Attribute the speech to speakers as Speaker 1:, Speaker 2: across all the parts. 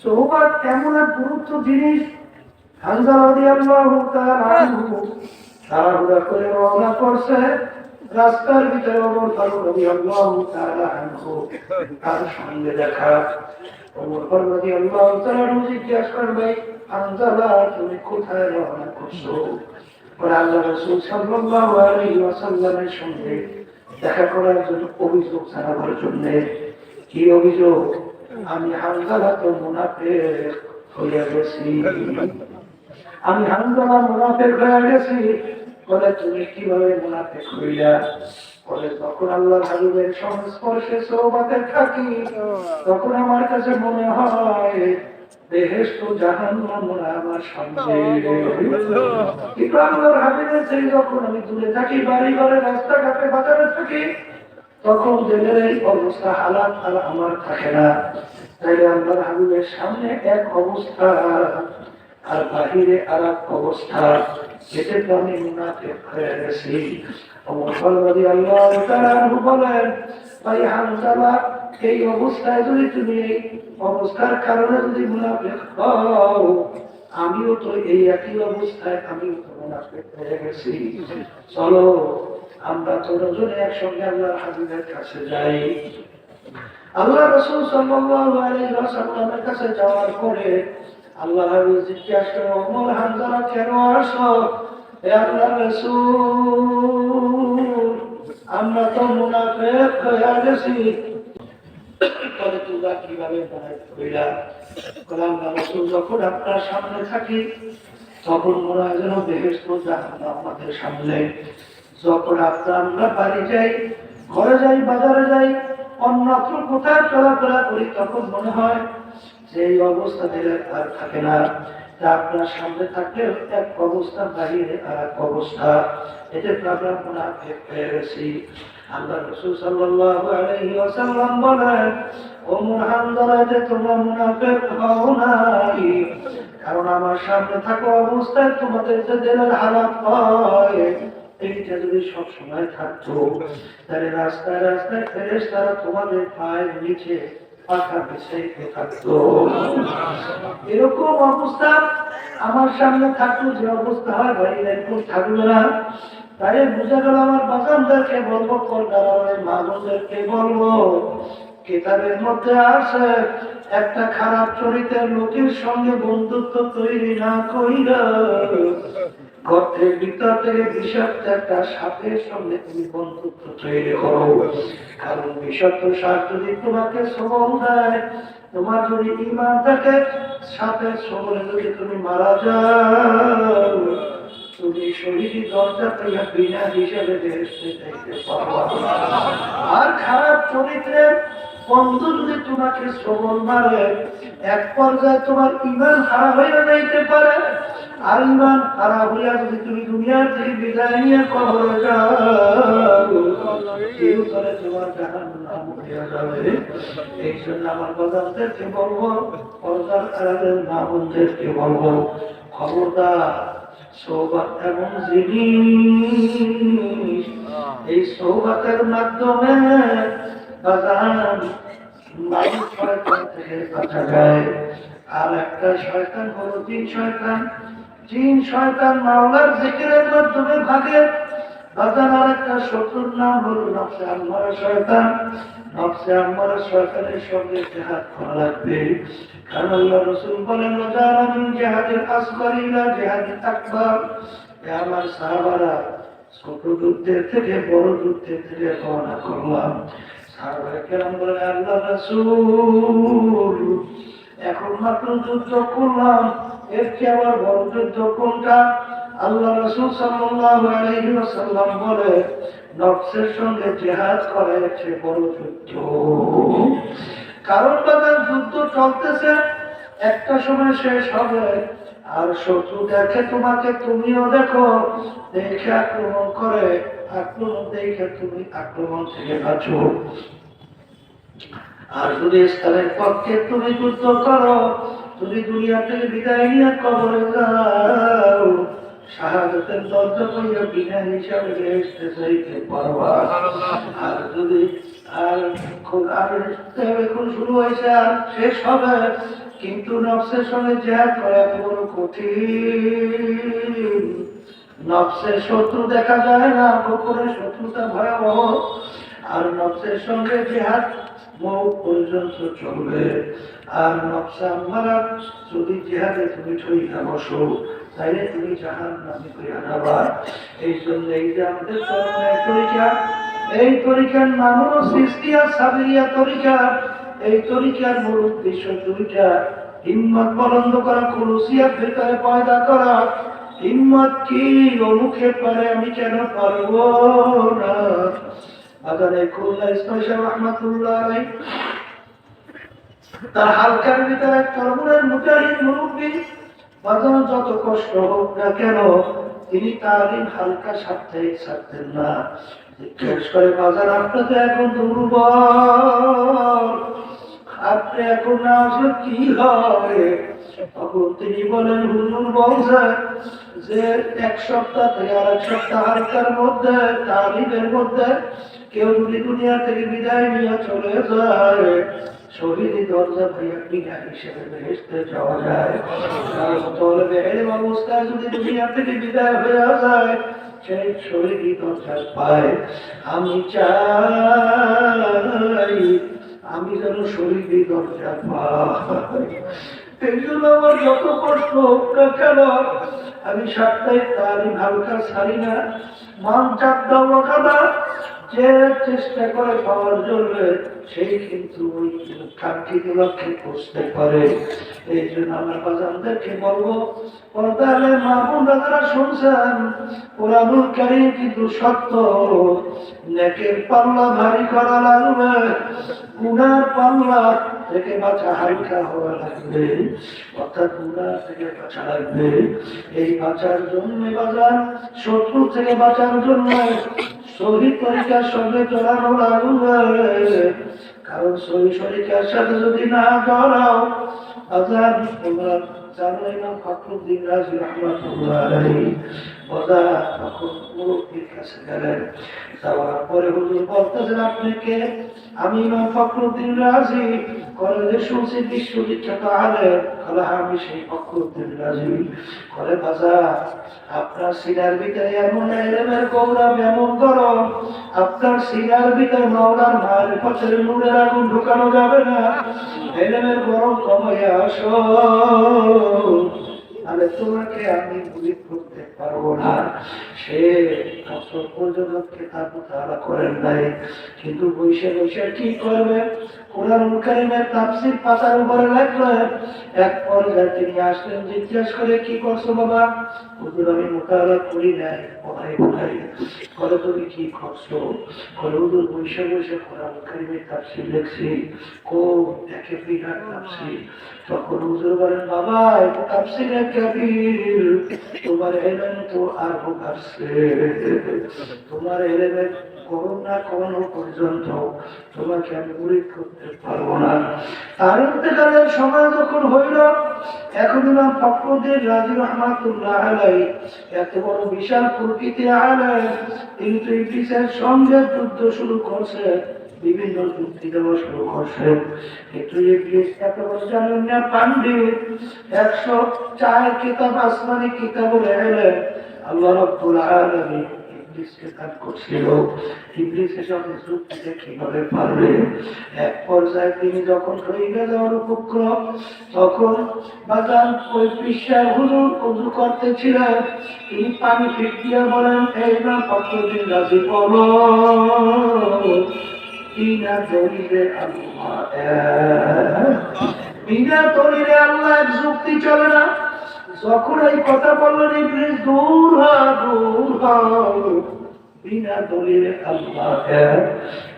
Speaker 1: সোহবত এমন এক গুরুত্ব জিনিস। হামজা রাদিয়াল্লাহু তাআলা আনহু তাড়াহুড়া করে রওনা করছে। রাস্তার ভিতরে ওমর ফারুক রাদিয়াল্লাহু তাআলা আনহু তার সঙ্গে দেখা। ওমর ফারুক রাদিয়াল্লাহু তাআলা জিজ্ঞাসা করবে, হামজা তুমি কোথায় রওনা করছো? বলে আল্লাহ রাসূল সাল্লাল্লাহু আলাইহি ওয়াসাল্লামের সঙ্গে দেখা করার জন্য, অভিযোগ জানাবার জন্য। কি অভিযোগ? আমি হামজালা তো মুনাফিক হয়ে গেছি, আমি হামজালা মুনাফিক হয়ে গেছি। বলে তুমি কিভাবে মুনাফিক হইলা? বলে তখন আল্লাহর হাবিবের সংস্পর্শে সোহবতে থাকি, তখন আমার কাছে মনে হয় বেহেশত জাহান্নাম আমার সামনে। কিন্তু আল্লাহর হাবিবের থেকে যখন আমি দূরে থাকি, বাড়ি ঘরে রাস্তাঘাটে বাজারে থাকি, তখন জেলের এই অবস্থা হালাত আর আমার থাকে না। তাই আল্লাহর হাবিবের সামনে এক অবস্থা আর বাহিরে আর এক অবস্থা, যেতে তো আমি মুনাফিক হয়ে গেছি। ওমর ফারুক রাদিয়াল্লাহু তাআলা আনহু বলেন, ভাই হামজা, এই অবস্থায় যদি তুমি এই অবস্থার কারণে যদি মুনাফিক হও, আমিও তো এই একই অবস্থায় আমিও তো মুনাফিক হয়ে গেছি। চলো আমরা তো দুজনে একসঙ্গে আল্লাহর হাবিবের কাছে যাই। আল্লাহ রাসূল সাল্লাল্লাহু আলাইহি ওয়াসাল্লামের কাছে যাওয়ার পরে আল্লাহ হাবিব জিজ্ঞাসা করে, ওমর হামজা কেন আসো? হে আল্লাহর রাসূল, আমরা তো মুনাফিক হয়ে গেছি। বলে তোমরা কিভাবে মুনাফিক হইলা? বলে আল্লাহর রাসূল, যখন আপনার সামনে থাকি তখন মনে হয় যেন বেহেশত জাহান্নাম আমাদের সামনে। যখন আমরা বাড়ি যাই, ঘরে যাই, বাজারে যাই, অন্যত্র কোথায় চলাফেরা করি, তখন মনে হয় যে এই অবস্থা দিলে আর থাকে না। আপনার সামনে থাকলে এক অবস্থা, বাহিরে আর এক অবস্থা, এতে আমরা মুনাফিক হয়ে গেছি। আল্লাহ রাসূল সাল্লাল্লাহু আলাইহি ওয়াসাল্লাম বলেন, ওমর হামজা, যে তোমরা মুনাফিক হও নাই, কারণ আমার সামনে থাকা অবস্থায় তোমাদের যে দিলের হালাত হয়, এইটা যদি সব সময় থাকতো, তাহলে রাস্তায় রাস্তায় ফেরেশতারা তোমাদের পায়ের নিচে পাখা বিছাইতে থাকতো। এরকম অবস্থা আমার সামনে থাকতো, যে অবস্থা হয় ভাই এরকম থাকবে না। তাই বুঝে গেল, আমার বাগানদেরকে বলবো, কলকাতার মানুষদেরকে বলবো, কিতাবের মধ্যে আছে একটা খারাপ চরিত্রের লোকের সঙ্গে বন্ধুত্ব তৈরি না কইরা গর্তের ভিতর থেকে বিষাক্ত একটা সাপের সঙ্গে তুমি বন্ধুত্ব তৈরি করো। কারণ বিষাক্ত সাপ যদি তোমাকে সবল দেয়, তোমার যদি ঈমান থাকে, সাপের সবলে যদি তুমি মারা যাও, তুমি শহীদি দরজা থেকে বিনা হিসেবে বেহেশতে যাইতে পারবা। আর খারাপ চরিত্রের বন্ধু যদি তোমাকে সবল মারে, এক পর্যায়ে তোমার ঈমান হারা হয়ে যাইতে পারে। আর ঈমান হারা হইয়া যদি তুমি দুনিয়ার থেকে বিদায় নিয়ে কবরে যাও, কেউ করে তোমার জাহান্নাম হয়ে যাবে। এই জন্য আমার বাজারদেরকে বলবো, পর্দার আড়ালের মা বোনদেরকে বলবো, খবরদার, সোহবত এমন জিনিস, এই সোহবতের মাধ্যমে বাজান মানুষ শয়তান থেকে বাঁচা যায়। আর একটা শয়তান হলো জিন শয়তান। জিন শয়তান মাওলার জিকিরের মাধ্যমে ভাগে। বাজান আর একটা শত্রুর নাম হলো নফসে আম্মারা শয়তান। নফসে আম্মারা শয়তানের সঙ্গে জিহাদ করা লাগবে। কারণ আল্লাহ রাসূল বলেন, ওয়াজারা মিন জিহাদিল আসগর ইলা জিহাদিল আকবার। হে আমার সাহাবারা, ছোট যুদ্ধের থেকে বড় যুদ্ধের থেকে রওনা করলাম। সাহাবায়ে কেরাম বলেন, আল্লাহ রাসূল, এখন মাত্র যুদ্ধ করলাম, এর চেয়ে আবার বড় যুদ্ধ কোনটা? আল্লাহ রাসূল সাল্লাল্লাহু আলাইহি ওয়াসাল্লাম বলে, নফসের সঙ্গে জিহাদ করা হচ্ছে বড় যুদ্ধ। কারণ বাজার যুদ্ধ চলতেছে, একটা সময় শেষ হবে। আর শত্রু দেখে তোমাকে, তুমিও দেখো, দেখে আক্রমণ করে, আক্রমণ দেখে তুমি আক্রমণ থেকে বাঁচো। আর যদি ইসলামের পক্ষে তুমি যুদ্ধ করো, তুমি দুনিয়া থেকে বিদায় নিয়ে কবরে যাও, শাহাদাতের দরজা কইয়া বিনা হিসাবে বেহেশতে যাইতে পারবা। আর যদি আর আর এখন শুরু হয়েছে আর শেষ হবে, কিন্তু নফসের সঙ্গে জিহাদ করা এত বড় কঠিন। নফসের শত্রু দেখা যায় না, গোপনের শত্রুতা ভয়াবহ। আর নফসের সঙ্গে জিহাদ মৌত পর্যন্ত চলবে। আর নফসে আম্মারা যদি জিহাদে তুমি ঠইকা বসো, তাইলে তুমি জাহান্নামে হইয়া যাবা। এই জন্য এই যে আমাদের চরমের তরিকা, এই তরিকার নাম হলো সিস্তিয়া সাবিরিয়া তরিকা। এই তরিকার মূল উদ্দেশ্য দুইটা: হিম্মত বুলন্দ করা, খুলুসিয়াত ভিতরে পয়দা করা। হিম্মত কি? অমুখে পারে, আমি কেন পারবো না? বাজারে খুলনা ইসমাইল রহমাতুল্লাহ আলাইহি তার হালকার ভিতরে তরমুরের মুজাহিদ মুরব্বী, বাজার যত কষ্ট হোক না কেন তিনি তালিম হালকা সাপ্তাহিক ছাড়তেন না। জিজ্ঞেস করে, বাজার আপনি তো এখন দুর্বল, আপনি এখন না আসলে কি হয়? তখন তিনি বলেন, হুজুর বলছেন যে এক সপ্তাহ থেকে আর এক সপ্তাহ হালকার মধ্যে, তালিমের মধ্যে কেউ যদি দুনিয়া থেকে বিদায় নিয়ে চলে যায়, শহীদি দরজা ভাইয়া বিনা হিসেবে বেহেশতে যাওয়া যায়। এরকম অবস্থায় যদি দুনিয়া থেকে বিদায় হয়ে যায়, সেই শহীদি দরজা পায়। আমি চাই আমি যেন শহীদি দরজা পাই। এই জন্য আমার যত কষ্ট হোক না কেন আমি সাপ্তাহিক তালিম হালকা ছাড়ি না। মান চাপটা ওখানা যে চেষ্টা করে পাওয়ার জন্য, সেই কিন্তু ওই কাঙ্ক্ষিত লক্ষ্যে পৌঁছতে পারে। এই জন্য আমার বাজানদেরকে বলবো, পর্দালে মা বোনরা যারা শুনছেন, কোরআনুল কারীম কিন্তু সত্য। নেকের পাল্লা ভারী করা লাগবে, গুনার পাল্লা থেকে বাঁচা হালকা হওয়া লাগবে, অর্থাৎ গুনাহ থেকে বাঁচা লাগবে। এই বাঁচার জন্য বাজার, শত্রু থেকে বাঁচার জন্য সহি তরিকার সঙ্গে জড়ানো লাগবে। কারণ সহি তরিকার সাথে যদি না জড়াও, বাজার তোমরা জানো ইমাম ফখরুদ্দীন রাজি রাহমাতুল্লাহ আলাইহি তখন মুরব্বির কাছে গেলেন। যাওয়ার পরে হুজুর বলতেছেন, আপনি কে? আমি ইমাম ফখরুদ্দীন রাজি। কলেজে শুনছি বিশ্ববিখ্যাত আলেম। আমি সেই ফখরুদ্দীন রাজি। করে বাজার আপনার সিনার ভিতরে এমন এলেমের গৌরব, এমন গরম, আপনার সিনার ভিতরে মাওলার মারিফতের নূরের আগুন ঢুকানো যাবে না। এলেমের গরম কমাইয়া আসো, তাহলে তোমাকে আমি মুরিদ করতে পারবো না। সে বছর পর্যন্ত কিতাব মুতালা করেন নাই, কিন্তু বসে বসে কি করবে? কোরআনুল কারীমের তাফসীর পাতার উপরে লিখলেন। এক পর্যায়ে তিনি আসলেন, জিজ্ঞেস করে, কি করছো বাবা? হুজুর আমি মুতালা করি নাই, পড়াই। বলে, তুমি কি করছো? বলে, হুজুর বসে বসে কোরআনুল কারীমের তাফসীর লিখছি। কোন দেখে বিরাট তাফসীর। তখন হুজুর বলেন, বাবা এটা তাফসীরে কবির, তোমার এলেম তো আরো বাড়ছে। তোমার এলেমের করোনা করানো পর্যন্ত তোমাকে আমি মুরিদ করতে পারবো না। তার ইন্তেকালের সময় যখন হইল, এখন ইমাম ফখরুদ্দীন রাজি রাহমাতুল্লাহ আলাইহি এত বড় বিশাল প্রকৃতির আলেম, তিনি তো ইবলিসের সঙ্গে যুদ্ধ শুরু করছে, বিভিন্ন যুক্তি দেওয়া শুরু করছে। কিন্তু ইবলিস এত বড় জানেন না পাণ্ডিত, 104 কিতাব আসমানি কিতাব এলেন আল্লাহ রাব্বুল আলামিন ইবলিসকে দান করছিল। ইবলিসের সাথে যুক্তিতে কিভাবে পারবে? এক পর্যায়ে তিনি যখন হয়ে যাওয়ার উপক্রম, তখন বাজান ওই পিসার হুজুর উযু করতেছিলেন। তিনি পানি ফিট দিয়ে বলেন, এই না ফখরুদ্দীন রাজি, বলো বিনা দলিলে আল্লাহ বিনা দলিলে আল্লাহ যুক্তি চলে না। যখন এই কথা বললেন, ইবলিস দূর বিনা দলিলে আল্লাহ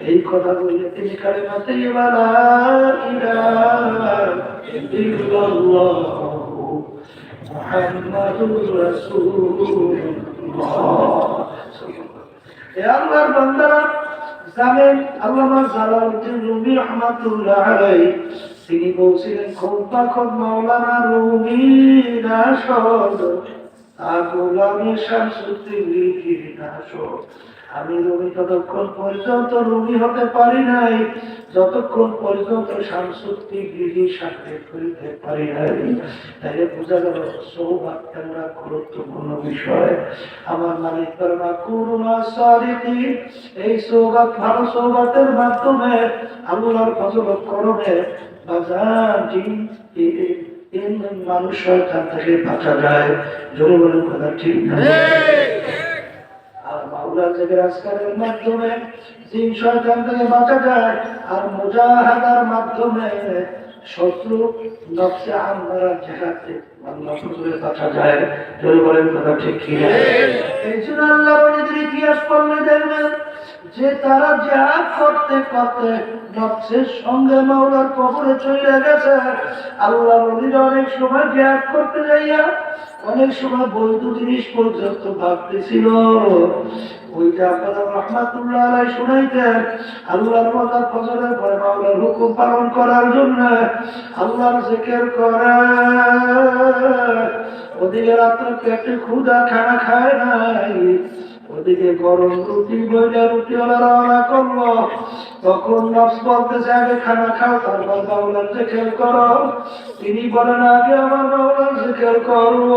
Speaker 1: এই কথা বললে তিনি কালিমাতে লা ইলাহা ইল্লাল্লাহ মুহাম্মাদুর রাসূলুল্লাহ। হে আল্লাহর বান্দারা, জানেন আল্লামা জালালউদ্দিন রুমি রাহমাতুল্লাহ আলাইহি তিনি বলছিলেন, খোদা খোদ মাওলানা রুমি নাশদ, আগুলামে শামসুদ্দিন লিখি নাশদ। আমি রুমি ততক্ষণ পর্যন্ত রুমি হতে পারি নাই যতক্ষণ পর্যন্ত শামসুদ্দিন গিরির সাথে করিতে পারি নাই। তাই বোঝা গেল সৌভাগ্য একটা গুরুত্বপূর্ণ বিষয়। আমার মালিক করোনা করুণা সারিতি এই সৌভাগ্য ভালো সৌভাগ্যের মাধ্যমে আল্লাহর ফজল করণে বাজার মানুষ শয়তান থেকে বাঁচা যায়। জোরে বলে কথা ঠিক না? আর মাওলার জিকির আজকারের মাধ্যমে জিন শয়তান থেকে বাঁচা যায়। আর মুজাহাদার মাধ্যমে শত্রু নফসে আম্মারা জিহাদে আল্লাহ হুজুরে বাঁচা যায়। জোরে বলেন কথা ঠিক কি না? এই জন্য আল্লাহর ওলিদের ইতিহাস পড়লে দেখবেন যে তারা জিহাদ করতে করতে নফসের সঙ্গে মাওলার কবরে চলে গেছে। আল্লাহর ওলিরা অনেক সময় জিহাদ করতে যাইয়া অনেক সময় বৈধ জিনিস পর্যন্ত ভাবতেছিল। ওইটা আপনারা রহমাতুল্লাহ আলাইহি শুনাইতেন। আল্লাহর ওয়াদা ফজরের পরে মাওলার হুকুম পালন করার জন্য আল্লাহর জিকির করে। ওদিকে রাত্রে পেটে ক্ষুধা খানা খায় নাই, ওদিকে গরম রুটি বইলা রুটিওয়ালা রওনা করলো। তখন নফস বলতেছে আগে খানা খাও তারপর মাওলার জিকির করো। তিনি বলেন আগে আমার মাওলার জিকির করব,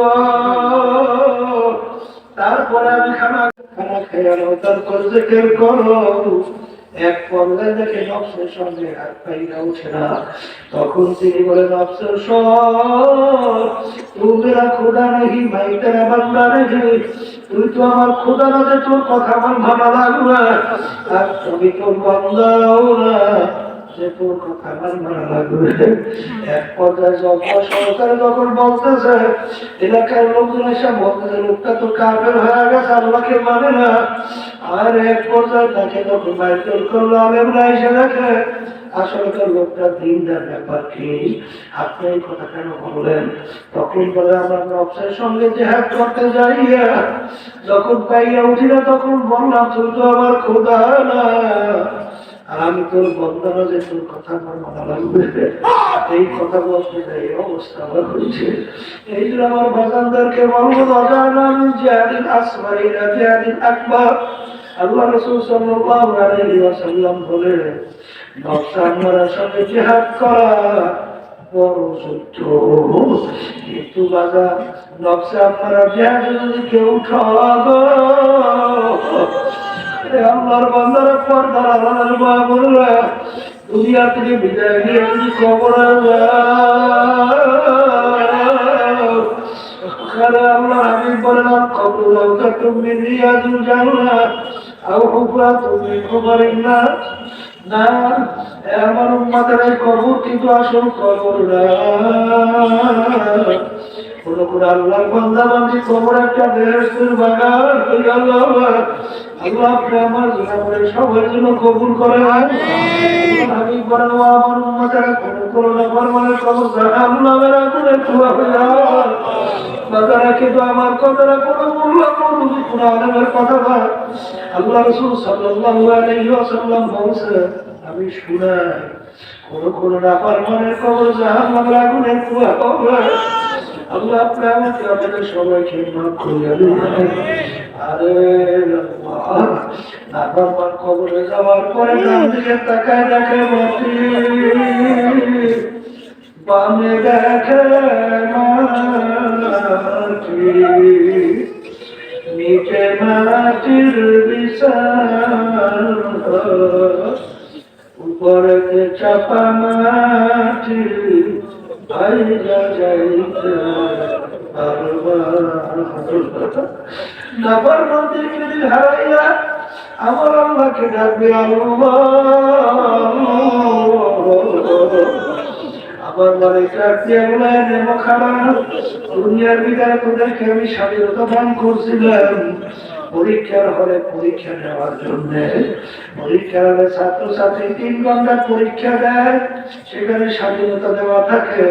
Speaker 1: তারপরে আমি খানা খেয়ে নাও, তারপর জিকির করো। এক পর্যায়ে দেখে নফসের সঙ্গে হাত পাইরা উঠে না। তখন তিনি বলেন নফসের সব তুই মেরা খোদা নাহি ভাই তেরা বান্দা নাহি, তুই তো আমার খোদা না যে তোর কথা আমার ভালো লাগবে, আর তুমি তোর বান্দাও না যে তোর কথা আমার ভালো লাগবে। এক পর্যায়ে সরকারে যখন বলতেছে এলাকার লোকজন এসে বলতেছে লোকটা তো কাফের হয়ে গেছে, আল্লাহকে মানে না। আর এক পর্যায়ে তাকে যখন বাইতুল করলো আলেমরা এসে দেখে আসলে তো লোকটা দিনদার ব্যাপার কি, আপনি এই কথা কেন বললেন? তখন বলে আমরা নফসের সঙ্গে জিহাদ করতে যাইয়া যখন পাইয়া উঠি না তখন বললাম তুই তো আমার খোদা না, আর আমি তোর বন্ধনা যে তোর কথা আমার মানা লাগবে। এই কথা বলতে যাই অবস্থা আমার হয়েছে। এই জন্য আমার বাজানদারকে বলবো বাজান আমি জিহাদিন আসমারি না জিহাদিন আকবার। আল্লাহ রাসূল সাল্লাল্লাহু আলাইহি ওয়াসাল্লাম বলে নফস আম্মারার সঙ্গে জিহাদ করা বড় যুদ্ধ। কিন্তু বাজান নফস আম্মারার জিহাদে যদি কেউ ঠগো আল্লাহর বান্দারা পর্দার আলাদার বাবুরা দুনিয়া থেকে বিদায় নিয়ে যদি কবরে আল্লাহ আমি বললাম কবর তুমি রিয়াজুল জান্নাত আও হুফরাতুম মিন হুফারিন নার। না আমার উম্মতের এই কবর কিন্তু আসল কবর না। কোন কোন আল্লাহর বান্দা বান্দি কবর একটা বেহেশতের বাগান হয়ে গেল। আল্লাহ আপনি আমার জীবনের সবার জন্য কবুল করেন। আমি বলেন ও আমার উম্মতেরা কোন করোনা ফরমানের কবর জাহান্নামের আগুনে ধোয়া হয়ে যায়। বাজারা কিন্তু আমার কথাটা কোনো মূল্য করুন কোন আলেমের কথা না। আল্লাহ রাসূল সাল্লাল্লাহু আলাইহি ওয়াসাল্লাম বলেছেন আমি শুনাই কোন কোন নাফরমানের কবর জাহান্নামের আগুনে ধোয়া হবে। আল্লাহ আপনি আমাকে আপনাদের সবাইকে মাফ করে দিন। আরে নাফরমান কবরে যাওয়ার পরে ডান দিকে তাকায় দেখে মাটি, বামে দেখে মাটি, নিচে মাটির বিছানা, উপরে চাপা মাটি ভাইরা যাইতে হারাইয়া আমার আল্লাহকে ডাকবে আল্লাহ আমার মালিক ডাকতে খারাপ দুনিয়ার বিদায় তোদেরকে আমি স্বাধীনতা দান করছিলাম পরীক্ষার হলে পরীক্ষা নেওয়ার জন্য। পরীক্ষার হলে ছাত্রছাত্রী 3 ঘন্টা পরীক্ষা দেয়, সেখানে স্বাধীনতা দেওয়া থাকে।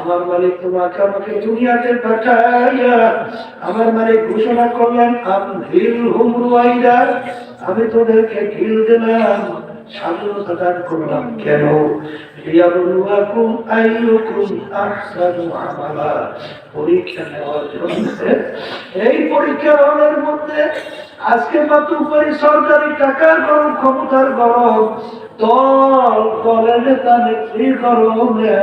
Speaker 1: আমার মালিক তোমাকে আমাকে দুনিয়াতে পাঠাইয়া আমার মালিক ঘোষণা করলেন আমি তোদেরকে ঢিল দিলাম স্বাধীনতা দান করলাম কেন? লিয়াবলুয়াকুম আইয়ুকুম আহসানু আমালা, পরীক্ষা নেওয়ার জন্য। এই পরীক্ষার হলের মধ্যে আজকে মাত্র উপরে সরকারি টাকার গরম, ক্ষমতার গরম, দলের নেতা নেত্রী গরমে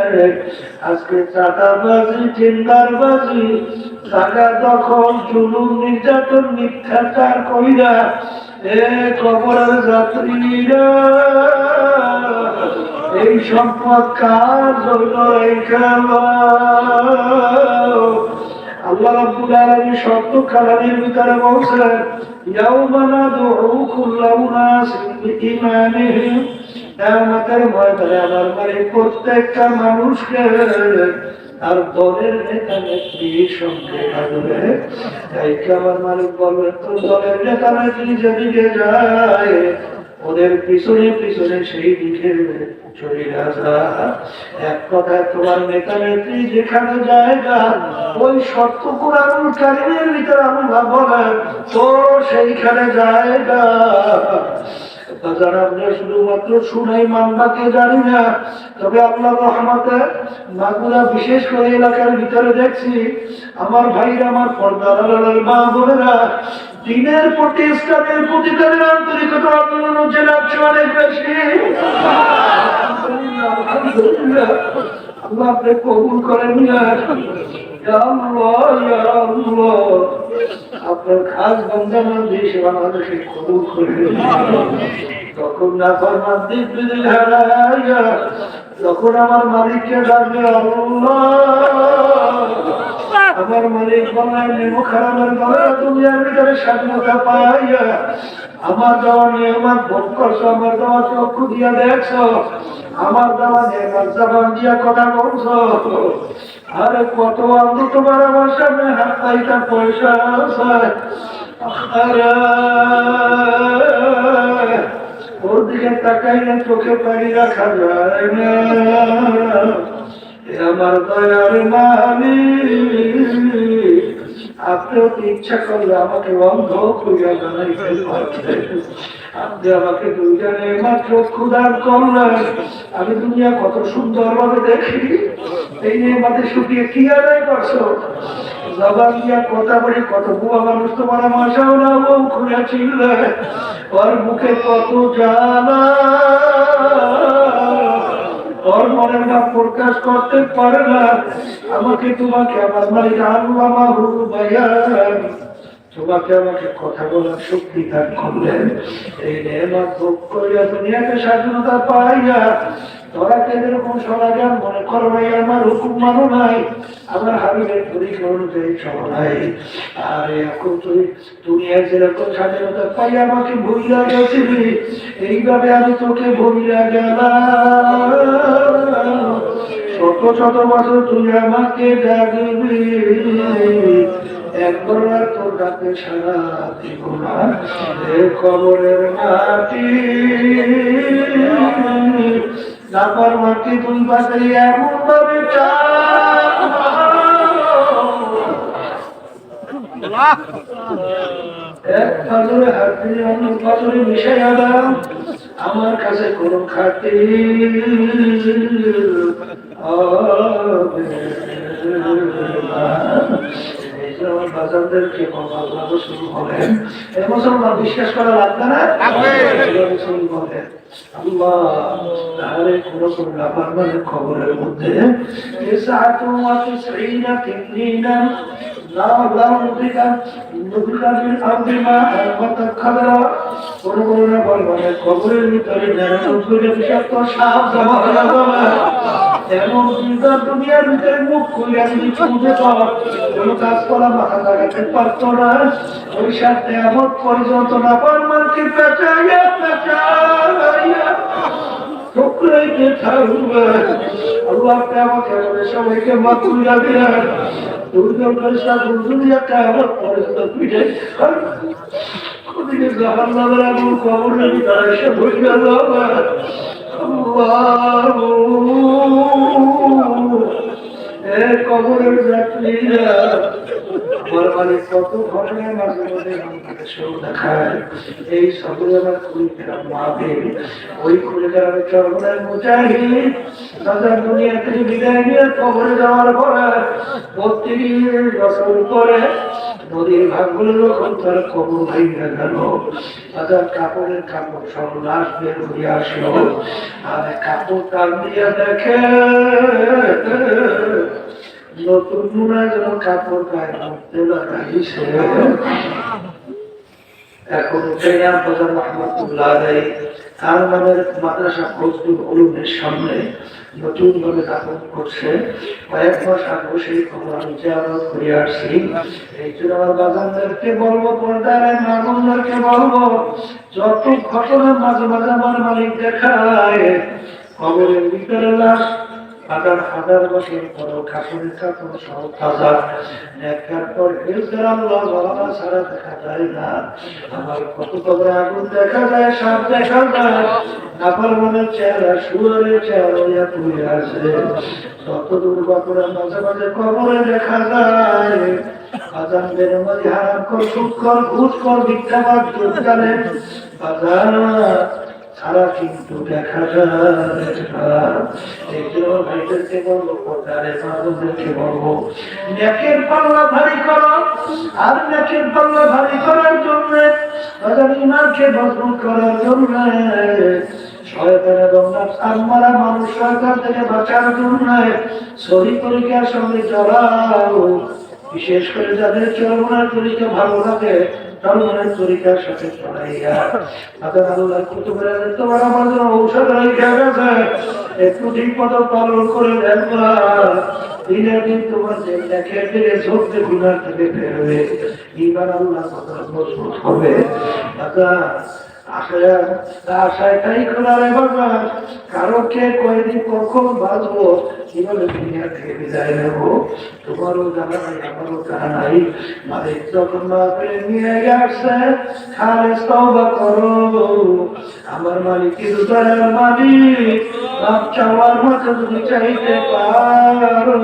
Speaker 1: আজকে চাঁদাবাজি, টেন্ডারবাজি, জায়গা দখল, জুলুম, নির্যাতন, মিথ্যাচার কইরা এ কবরের যাত্রীরা এই সম্পদ কার জন্য আল্লাহ রাব্বুল আলামিন শব্দ কালামের ভিতরে বলছেন, ইয়াউমা নাদউ কুল্লা উনাসিন বিইমানিহিম, কিয়ামতের ময়দানে আমার মালিক প্রত্যেকটা মানুষকে আর দলের নেতা নেত্রীর সঙ্গে ডাকবে। তাই কি আমার মালিক বলবেন, তো দলের নেতা নেত্রী যেদিকে যায় ওদের পিছনে পিছনে সেই দিকে চলে আসা। এক কথায় তোমার নেতা নেত্রী যেখানে জায়গা ওই সত্য কোরআনুল কারীমের ভিতরে আল্লাহ বলেন তো সেইখানে জায়গা। যারা আমরা শুধুমাত্র শুনাই মামলাকে জানি না, তবে আল্লাহ রহমতে মাগুরা বিশেষ করে এলাকার ভিতরে দেখছি আমার ভাইরা, আমার পর্দার মা বোনেরা দিনের প্রতি, ইসলামের প্রতি তাদের আন্তরিকতা অন্যান্য জেলার চেয়ে অনেক বেশি। আলহামদুলিল্লাহ, আল্লাহ আপনি কবুল করেন না। আপনার খাস বন্ধন দেশ বাংলাদেশে কবুল করে। তখন না ফরমান দিক বিদিল হারাইয়া তখন আমার মালিককে ডাকবে আল্লাহ। আমার মালিক বলেন মুখারামের গলা দুনিয়ার ভিতরে স্বাধীনতা পাইয়া আমার দেওয়া নিয়ামত ভোগ করছো, আমার দেওয়া চক্ষু দিয়া দেখছো, আমার দেওয়া নিয়ামত জবান দিয়া কথা বলছো। আরে কত আনন্দ তোমার আমার সামনে হাত পাইটা পয়সা আছে, ওর দিকে তাকাইলে চোখে পানি রাখা যায় না। আমার দয়ার মালিক আপনিও তো ইচ্ছা করলে আমাকে অন্ধ করিয়া জানাইতে পারতেন। আপনি আমাকে দুইটা নেমাত চক্ষু দান করলেন, আমি দুনিয়া কত সুন্দর ভাবে দেখি। এই নেমাতে শুকিয়ে কি আদায় করছো? জবান দিয়া কথা বলি, কত বুয়া মানুষ তোমার মাসাও না বউ খুঁড়া ছিললে, ওর মুখে কত জ্বালা, ওর মনের ভাব প্রকাশ করতে পারে না। আমাকে তোমাকে আমার মালিক আল্লাহ মাহবুব বায়ান তোমাকে আমাকে কথা বলার শক্তি দান করলেন। এই নেয়ামত ভোগ করিয়া দুনিয়াকে স্বাধীনতা পাইয়া তোরা কে যেরকম সরা জ্ঞান মনে করো নাই, আমার হুকুম মানো নাই, আমার হাবিবের তরিকা অনুযায়ী চলো নাই। আর এখন তুই দুনিয়ায় যেরকম স্বাধীনতা পাই আমাকে ভুলিয়া গেছিলি, এইভাবে আমি তোকে ভুলিয়া গেলাম। শত শত বছর তুই আমাকে ডাকবি, একবার তোর ডাকে সারা দিব না। কবরের মাটি নাপার মাটি তুই পাশে এমন ভাবে এক পাজরে হাত দিয়ে অন্য পাজরে মিশাইয়া দাও, আমার কাছে কোন খাতি বিশ্বাস করা লাগবে না। খবরের মধ্যে খবরের ভিতরে বিষাক্ত সাপ জমা হয়ে যাবে। এমন দুনিয়ার ভিতরে মুখ খুলে কোনো কাজ করা মাথা লাগাতে পারত না। ওই সাথে এমন পর্যন্ত না পার মানকে পেঁচাইয়া পেঁচাইয়া ঠুকরাইতে থাকবে। আল্লাহ আমাকে আমাদের সবাইকে মাতুইয়া দিলেন। দুর্গম দুনিয়া কেমন পর্যন্ত পিঠে ওদিকে জাহান নামের আগুন কবরের ভিতরে এসে ভুলিয়া যাবে। কবরের যাত্রীরা আমার মালিক কত ঘটনায় মাঝে মাঝে বাংলাদেশেও দেখায়। এই সদরে আমার কুড়িগ্রাম মাহফিল, ওই কুড়িগ্রামের চরমনায় মুজাহিদ দাদা দুনিয়া থেকে বিদায় নিয়ে কবরে যাওয়ার পরে 32 বছর পরে নদীর ভাগগুলো যখন তার কবর ভেঙে গেল, দাদা কাপড়ের কাপড় সব লাশ বের হয়ে আসলো, আর কাপড় টান দিয়ে দেখে নতুন নুনায় যেন কাপড় গায়ে মধ্যে লাগাইছে। এখন বাজার রহমতুল্লাহ আলাইহি তার নামের মাদ্রাসা ফজলুল উলুমের সামনে নতুন ভাবে দাফন করছে। কয়েক মাস আগে সেই খবর আমি জিয়ারত করে আসছি। এই জন্য আমার বাজারদেরকে বলবো, পর্দার মা বোনদেরকে বলবো, যত ঘটনা মাঝে মাঝে আমার মালিক দেখায়, কবরের ভিতরে লাশ হাজার হাজার বছর পর কাপড়ের কাপড় সহ তাজা, দেখার পর আল্লাহ বাবা ছাড়া দেখা যায় না। আমার কত কবরে আগুন দেখা যায়, সাপ দেখা যায়, নাফার মনের চেহারা সুরের চেহারা তুলে আছে। যত দুর্ঘটনা মাঝে মাঝে কবরে দেখা যায়। আজান বের মাঝে হারাম কর, সুদ কর, ঘুষ কর, মিথ্যাবাদ যোগদানে বাজার সারা কিন্তু দেখা যায়। এই জন্য ভাইদেরকে বলবো, পর্দারে মাদেরকে বলবো, নেকের পাল্লা ভারী করো। আর নেকের পাল্লা ভারী করার জন্য, তাদের ইমানকে মজবুত করার জন্য, শয়তান এবং নাফস মারা মানুষ শয়তান থেকে বাঁচার জন্য সহি তরিকার সঙ্গে চলাও। বিশেষ করে যাদের চরমনার তরিকা ভালো লাগে, চরমনার তরিকার সাথে চলাইয়া তাদের আল্লাহ কুতুবের তোমার আমার জন্য ঔষধ রেখে গেছে, একটু ঠিক মতো পালন করে দেখবা। দিনের দিন তোমার যে দেখে দিলে ঝোঁকতে গুনার থেকে বেরোবে, এইবার আল্লাহ কথা মজবুত হবে। আশায় তাই খোলারে বাবা, কারো কে কয়দিন কখন বাঁচবো, কিভাবে দুনিয়া থেকে বিদায় নেবো, তোমারও জানা নাই, আমারও জানা নাই। মালিক যখন মাহফিলে নিয়ে আসছে, খালেস তওবা করো। আমার মালিক কিন্তু দয়ার মালিক, মাপ চাওয়ার মতো তুমি চাইতে পারো,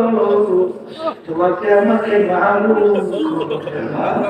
Speaker 1: তোমাকে আমাকে মালুম করতে পারো।